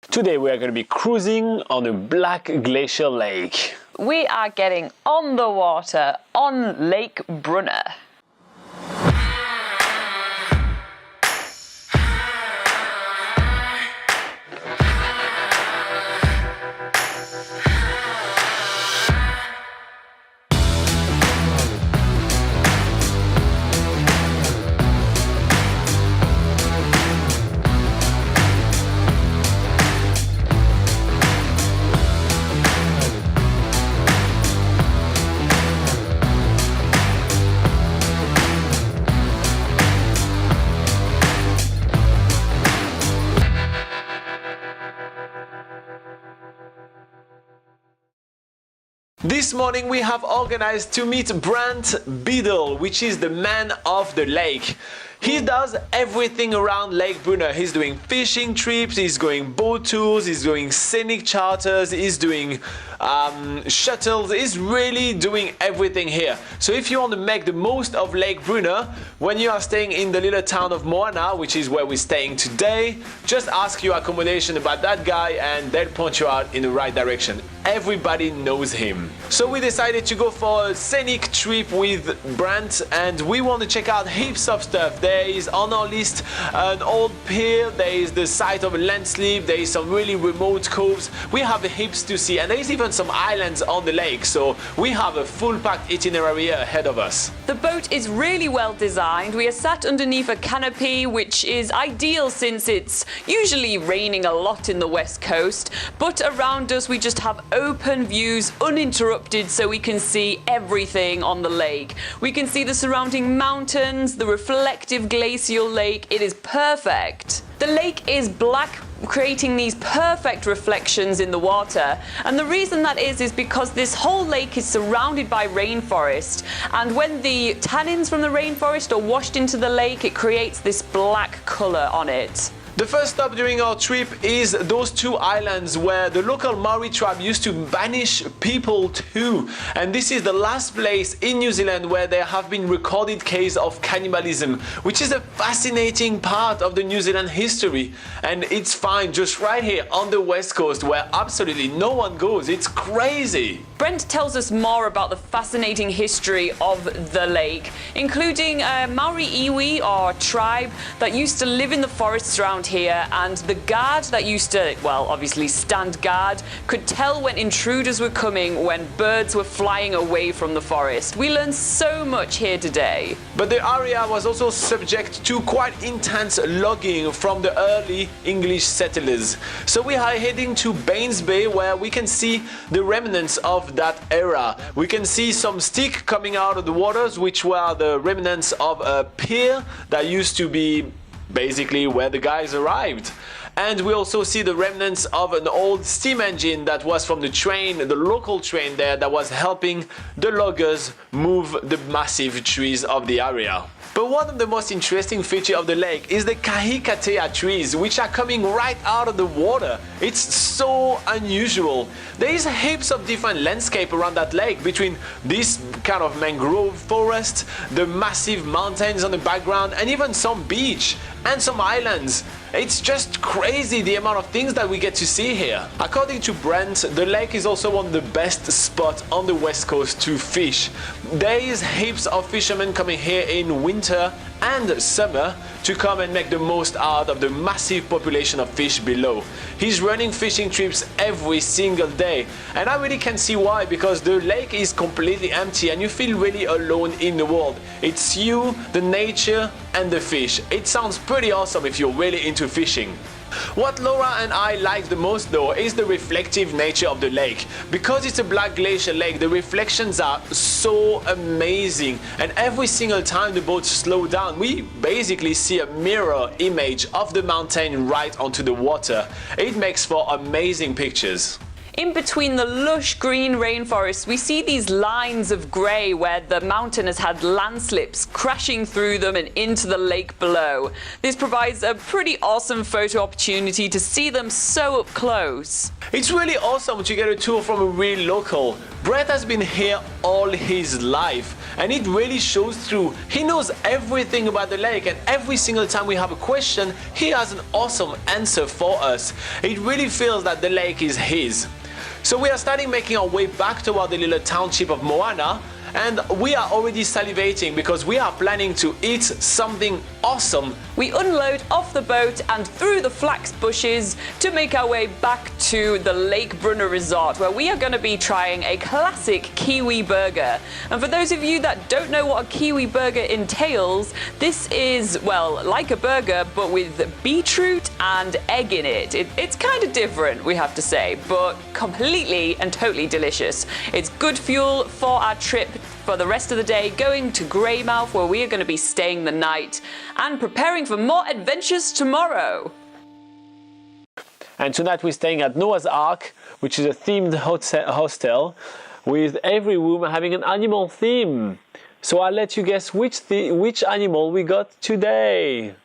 Today we are going to be cruising on a black glacial lake. We are getting on the water on Lake Brunner. This morning we have organized to meet Brent Beadle, which is the man of the lake. He does everything around Lake Brunner. He's doing fishing trips, he's going boat tours, he's doing scenic charters, he's doing shuttles, he's really doing everything here. So if you want to make the most of Lake Brunner, when you are staying in the little town of Moana, which is where we're staying today, just ask your accommodation about that guy and they'll point you out in the right direction. Everybody knows him. So we decided to go for a scenic trip with Brent and we want to check out heaps of stuff. There is on our list an old pier, there is the site of a landslip, there is some really remote coves. We have heaps to see and there is even some islands on the lake, so we have a full packed itinerary ahead of us. The boat is really well designed. We are sat underneath a canopy, which is ideal since it's usually raining a lot in the west coast, but around us we just have open views, uninterrupted, so we can see everything on the lake. We can see the surrounding mountains, the reflective glacial lake. It is perfect. The lake is black, creating these perfect reflections in the water, and the reason that is because this whole lake is surrounded by rainforest, and when the tannins from the rainforest are washed into the lake, it creates this black color on it. The first stop during our trip is those two islands where the local Maori tribe used to banish people to. And this is the last place in New Zealand where there have been recorded cases of cannibalism, which is a fascinating part of the New Zealand history. And it's found just right here on the west coast where absolutely no one goes. It's crazy. Brent tells us more about the fascinating history of the lake, including Maori iwi, or tribe, that used to live in the forests around here, and the guard that used to, well, obviously stand guard, could tell when intruders were coming, when birds were flying away from the forest. We learned so much here today. But the area was also subject to quite intense logging from the early English settlers. So we are heading to Baines Bay, where we can see the remnants of that era. We can see some stick coming out of the waters, which were the remnants of a pier that used to be basically where the guys arrived. And we also see the remnants of an old steam engine that was from the train, the local train there, that was helping the loggers move the massive trees of the area. But one of the most interesting features of the lake is the kahikatea trees, which are coming right out of the water. It's so unusual. There is heaps of different landscape around that lake, between this kind of mangrove forest, the massive mountains on the background, and even some beach and some islands. It's just crazy the amount of things that we get to see here. According to Brent, the lake is also one of the best spots on the west coast to fish. There is heaps of fishermen coming here in winter and summer to come and make the most out of the massive population of fish below. He's running fishing trips every single day, and I really can see why, because the lake is completely empty and you feel really alone in the world. It's you, the nature, and the fish. It sounds pretty awesome if you're really into fishing. What Laura and I like the most though is the reflective nature of the lake. Because it's a black glacial lake, the reflections are so amazing, and every single time the boat slows down, we basically see a mirror image of the mountain right onto the water. It makes for amazing pictures. In between the lush green rainforests, we see these lines of grey where the mountain has had landslips crashing through them and into the lake below. This provides a pretty awesome photo opportunity to see them so up close. It's really awesome to get a tour from a real local. Brent has been here all his life. and it really shows through. He knows everything about the lake, and every single time we have a question, he has an awesome answer for us. It really feels that the lake is his. So we are starting making our way back toward the little township of Moana, and we are already salivating because we are planning to eat something awesome. We unload off the boat and through the flax bushes to make our way back to the Lake Brunner Resort, where we are going to be trying a classic Kiwi burger. And for those of you that don't know what a Kiwi burger entails, this is, well, like a burger but with beetroot and egg in it. It's kind of different, we have to say, but completely and totally delicious. It's good fuel for our trip for the rest of the day, going to Greymouth, where we are going to be staying the night and preparing for more adventures tomorrow. And tonight we're staying at Noah's Ark, which is a themed hostel with every room having an animal theme. So I'll let you guess which animal we got today.